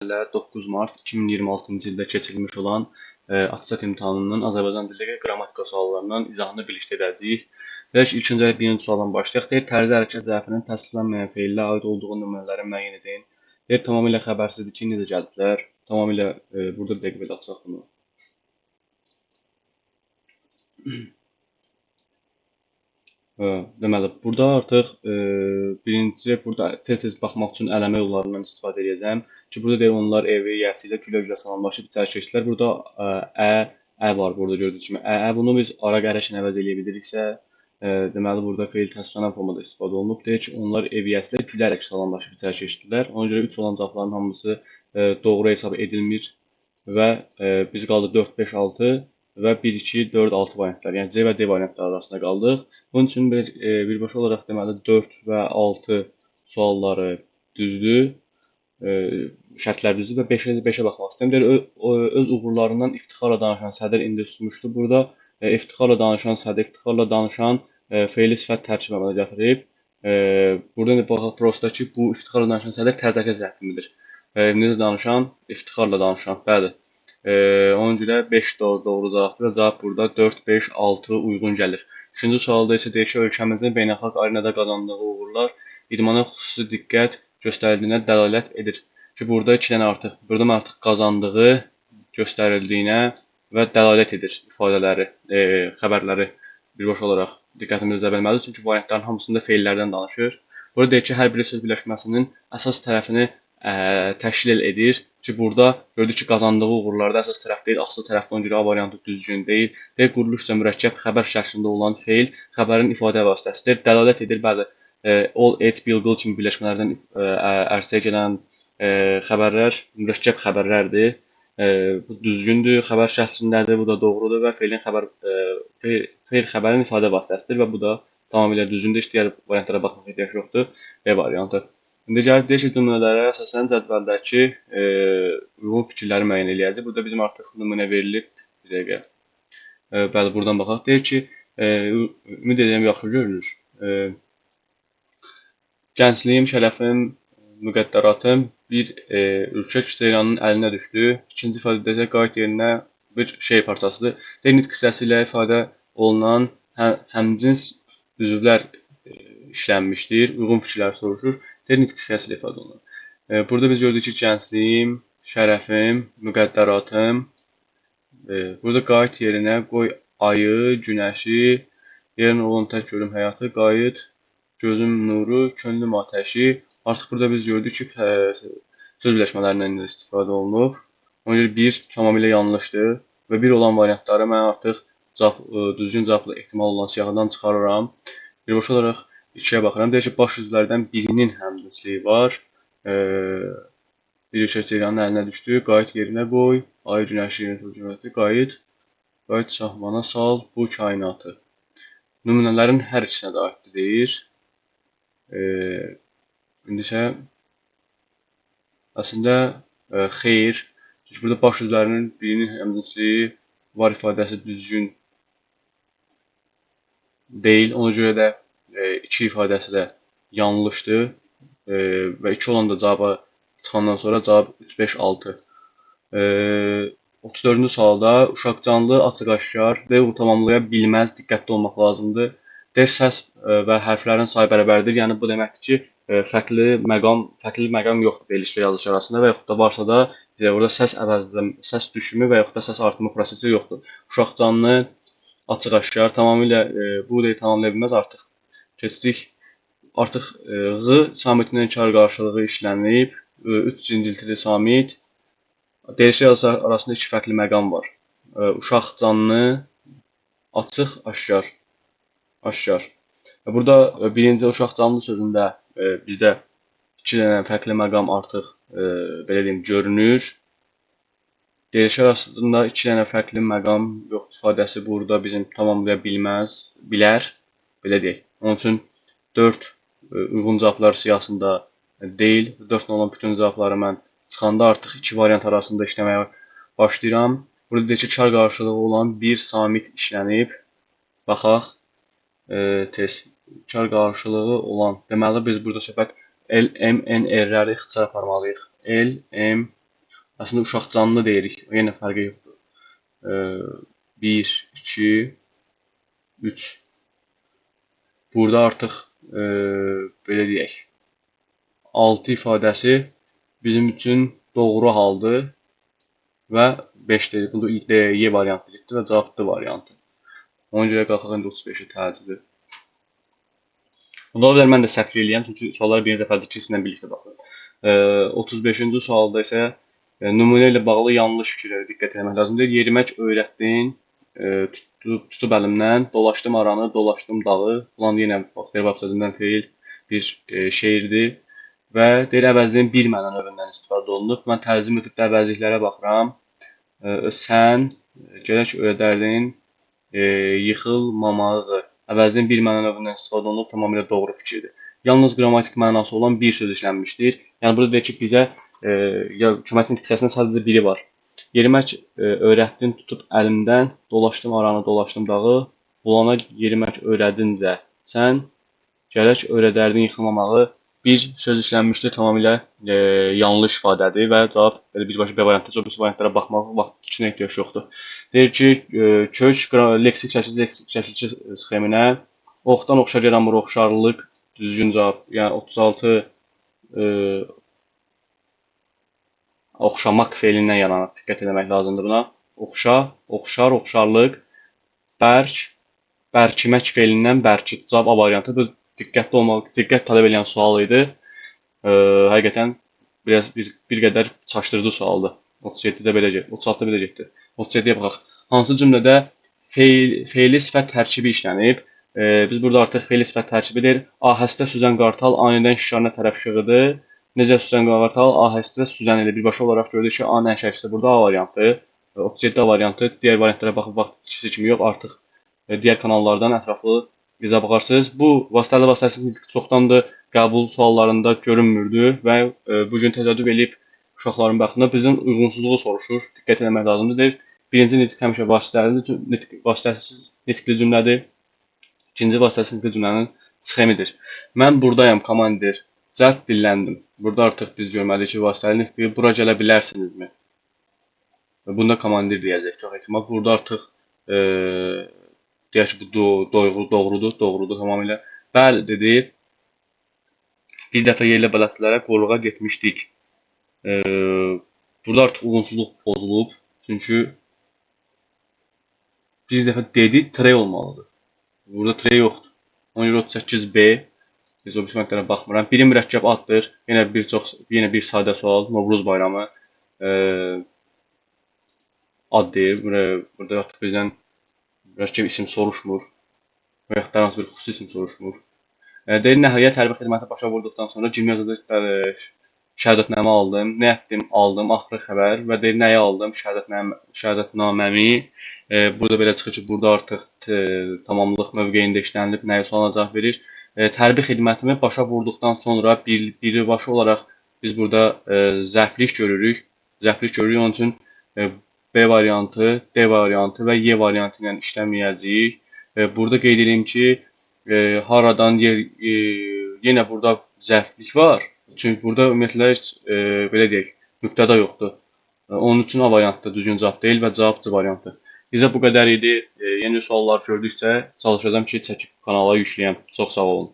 9 Mart 2026-cı ildə keçirilmiş olan Atasat imtahanının Azərbaycan dili qrammatika suallarından izahını birlikdə edəcəyik. İlk öncə birinci sualdan başlayaq. Deyir, tərzi hərəkət zərfinin təsdiqlənməyən feilə aid olduğu nümunələri müəyyən edin. Deyir, tamamilə xəbərsizdir ki, necə gəliblər. Tamamilə burada bir dəqiqə belə açaq bunu. Deməli, burada artıq birinci burada tez-tez baxmaq üçün ələmə yollarından istifadə edəcəm ki, burada deyir onlar evi, yəsi ilə gülə-gülə salamlaşıb içəri keçdilər. Burada ə var burada gördüyünüz kimi. Bunu biz ara qərəşlə əvəz eləyə biliriksə, deməli burada feil təsdiqlənən formada istifadə olunub. Deyir ki, onlar ev yəsi ilə gülərək salamlaşıb içəri keçdilər. Ona görə 3 olan cavabların hamısı doğru hesab edilmir və biz qaldı 4, 5, 6 və 1, 2, 4, 6 variantlar. Yəni C və D variantları arasında qaldıq. Bunun üçün birbaşa olaraq deməli 4 və 6 sualları düzdür. Şərtlər düzdür və 5-ə baxmaq istəyirəm. Deyir, öz uğurlarından iftixarla danışan sədr indi susmuşdu. Burada iftixarla danışan sədr, iftixarla danışan feili sifət tərkib əmələ gətirib. Burada indi baxaq prosta ki, bu iftixarla danışan sədr tərz zərfimidir. Necə danışan? İftixarla danışan. Bəli. Ona görə 5 doğru cavabdır və cavab burada 4, 5, 6 uyğun gəlir. İkinci sualda isə deyir ki, ölkəmizin beynəlxalq arenada qazandığı uğurlar idmana xüsusi diqqət göstərildiyinə dəlalət edir. Ki, burada 2 dənə artıq qazandığı göstərildiyinə və dəlalət edir ifadələri, xəbərləri birbaşa olaraq diqqətimizi cəlb. Çünki variantların hamısında feillərdən danışır. Burada deyir ki, hər biri söz birləşməsinin əsas tərəfini təşkil edir ki, burada gördük ki, qazandığı uğurlarda əsas tərəf deyil, asıl tərəfdə ona görə A variantı düzgün deyil. Deyir, quruluş isə mürəkkəb xəbər şəklində olan feil xəbərin ifadə vasitəsidir. Dəlalət edir, bəli, all, et, bilqıl kimi birləşmələrdən ərsəyə gələn xəbərlər mürəkkəb xəbərlərdir. Bu düzgündür, xəbər şəklindədir, bu da doğrudur və feil xəbərin ifadə vasitəsidir və bu da tamamilə düzgündür. Digər variantlara baxmaq ehtiyac yoxdur. B variantı. İndi gəlir deyir ki, nümunələrə əsasən cədvəldəki uyğun fikirləri müəyyən eləyəcək. Burada bizim artıq nümunə verilib. Bir dəqiqə. Bəli, buradan baxaq. Deyir ki, ümid edirəm yaxşı görünür. Gəncliyim, şərəfim, müqəddəratım bir ürkək ceyranın əlinə düşdü. İkinci ifadə edəcək qayıt yerinə bir şey parçasıdır. Deyir, nitq hissəsi ilə ifadə olunan həmcins üzvlər işlənmişdir. Uyğun fikirlər soruşur. Deyir, nitq hissəsi ilə ifadə olunur. Burada biz gördük ki, gəncliyim, şərəfim, müqəddəratım. Burada qayıt yerinə qoy ayı, günəşi, yerinə olan tək görüm həyatı, qayıt, gözüm nuru, könlüm ateşi. Artıq burada biz gördük ki, söz birləşmələrindən istifadə olunub. Ona görə 1 tamamilə yanlışdır və 1 olan variantları mən artıq düzgün cavabla ehtimal olan siyahıdan çıxarıram. Birbaşa olaraq 2-yə baxıram. Deyir ki, baş üzvlərdən birinin həmcinsliyi var. Bir ürkək ceyranın əlinə düşdü. Qayıt yerinə qoy. Ay, günəşi yerinə qayıt. Qayıt sahmana sal bu kainatı. Nümunələrin hər ikisinə də aiddir deyir. İndi isə əslində xeyr. Çünki burada baş üzvlərinin birinin həmcinsliyi var ifadəsi düzgün deyil. Ona görə də 2 ifadəsi də yanlışdır və 2 olan da cavaba çıxandan sonra cavab 3, 5, 6. 34-cü sualda uşaq canlı, açıq-aşkar və tamamlaya bilməz, diqqətli olmaq lazımdır. Deyir, səs və hərflərin sayı bərabərdir. Yəni bu deməkdir ki, fərqli məqam yoxdur verilişlə yazılış arasında və yaxud da varsa da orada səs düşümü və yaxud da səs artımı prosesi yoxdur. Uşaq canlı, açıq-aşkar tamamilə bu da tamamlaya bilməz artıq. Keçdik. Artıq ğı samitindən kar qarşılığı işlənib. 3 cindiltili samit. Dəyişik yazılar arasında 2 fərqli məqam var. Uşaq canlı, açıq, aşkar. Aşkar. Burada birinci uşaq canlı sözündə bizdə 2 dənə fərqli məqam artıq belə deyim görünür. Dəyişik arasında 2 dənə fərqli məqam yoxdur ifadəsi burada bizim tamamlaya bilməz, bilər. Belə deyək. Onun üçün 4 uyğun cavablar siyahısında deyil. 4 olan bütün cavabları mən çıxanda artıq 2 variant arasında işləməyə başlayıram. Burada deyək ki, kar qarşılığı olan bir samit işlənib. Baxaq. Tez. Kar qarşılığı olan. Deməli, biz burada söhbət L, M, N, R-ləri ixtisar aparmalıyıq. L, M, Əslində uşaq canlı deyirik. Yenə fərqi yoxdur. 1, 2, 3. Burada artıq belə deyək. 6 ifadəsi bizim üçün doğru haldır və 5 dedik. Bunda Y variantı getdi və cavab D variantı. Ona görə qalxaq indi 35-i təcili. Bunda ola bilər mən də səhv eləyəm, çünki sualları birinci dəfədir ikisindən birlikdə baxıram. 35-ci sualda isə nümunə ilə bağlı yanlış fikirlərə diqqət etmək lazımdır. Yerimək öyrətdin, tutub əlimdən, dolaşdım aranı, dolaşdım dağı. Ulan yenə bax, verb abzadindən feil bir şeirdir. Və deyir, əvəzliyin bir məna növündən istifadə olunub. Mən tərcümə edib əvəzliklərə baxıram. Sən gərək öyrədərdin yıxılmamağı. Əvəzliyin bir məna növündən istifadə olunub, tamamilə doğru fikirdir. Yalnız qrammatik mənası olan bir söz işlənmişdir. Yəni burada deyir ki, bizə köməkçinin hissəsində sadəcə biri var. Yerimək öyrətdin, tutub əlimdən, dolaşdım aranı, dolaşdım dağı. Bulana yerimək öyrədincə sən gərək öyrədərdin yıxılmamağı. Bir söz işlənmişdir, tamamilə yanlış ifadədir və cavab belə birbaşa B variantı, o birisi variantlara baxmaq vaxt üçün ehtiyac yoxdur. Deyir ki, kök leksik şəkilçi sxeminə oxdan oxşar yaranmır oxşarlıq düzgün cavab. Yəni 36 oxşamaq feilindən yaranır. Diqqət etmək lazımdır buna. Oxşa, oxşar, oxşarlıq, bərk, bərkimək feilindən bərkit. Cavab A variantı. Bu diqqətli olmaq, diqqət tələb edən sual idi. Həqiqətən bir qədər çaşdırıcı sualdır. 37-də belə getdi. 36-da belə getdi. 37-yə baxaq. Hansı cümlədə feili sifət tərkibi işlənib? Biz burada artıq feili sifət tərkibidir. Ahəstə süzən qartal anidən şikarına tərəf şığıdı. Necə süzən qartal ahəstə süzən ilə birbaşa olaraq gördük ki, A nəşərçisi burada A variantı. 37 A variantı. Digər variantlara baxıb vaxt itkisi kimi yox, artıq digər kanallardan ətraflı bizə baxarsınız. Bu vasitəli çoxdandır qəbul suallarında görünmürdü və bugün təsadüf eləyib uşaqların bəxtinə bizim uyğunsuzluğu soruşur. Diqqət etmək lazımdır. Birinci nitq həmişə vasitəsiz nitqli cümlədir. İkinci vasitəsiz nitqli cümlənin sxemidir. Mən buradayam, komandir. Cəld dilləndim. Burada artıq biz görməliyik ki, vasitəli nitqi bura gələ bilərsinizmi? Bunda komandir deyəcək çox ehtimal. Burada artıq deyək ki, bu doğrudur tamamilə. Bəli, dedi. Bir dəfə yerlə bələdçilərə qulluğa getmişdik. Burada artıq uyğunsuzluq pozulub. Çünki bir dəfə dedi, tre olmalıdır. Burada tre yoxdur. 38B. Biz o birisi baxmıram. Biri mürəkkəb addır. Yenə bir sadə sual. Novruz bayramı ad deyir. Burada artıq bizdən mürəkkəb isim soruşmur. Və yaxud hər hansı bir xüsusi isim soruşmur. Deyir, nəhayət hərbi xidməti başa vurduqdan sonra gimnaziyada şəhadətnamə aldım. Nə etdim? Aldım. Axırı xəbər. Və deyir, nəyi aldım? Şəhadətnaməmi. Burada belə çıxır ki, burada artıq tamamlıq mövqeyində işlənilib. Nəyi sualına cavab verir? Hərbi xidmətimi başa vurduqdan sonra birbaşa olaraq biz burada zərflik görürük. Onun üçün B variantı, D variantı və Y variantı ilə işləməyəcəyik. Burada qeyd edeyim ki, haradan yenə burada zərflik var. Çünki burada ümumiyyətlə belə deyək, nöqtədə yoxdur. Onun üçün A variantı düzgün cavab deyil və cavab C variantı. Bizə bu qədər idi. Yeni suallar gördükcə çalışacağam ki, çəkib kanala yükləyəm. Çox sağ olun.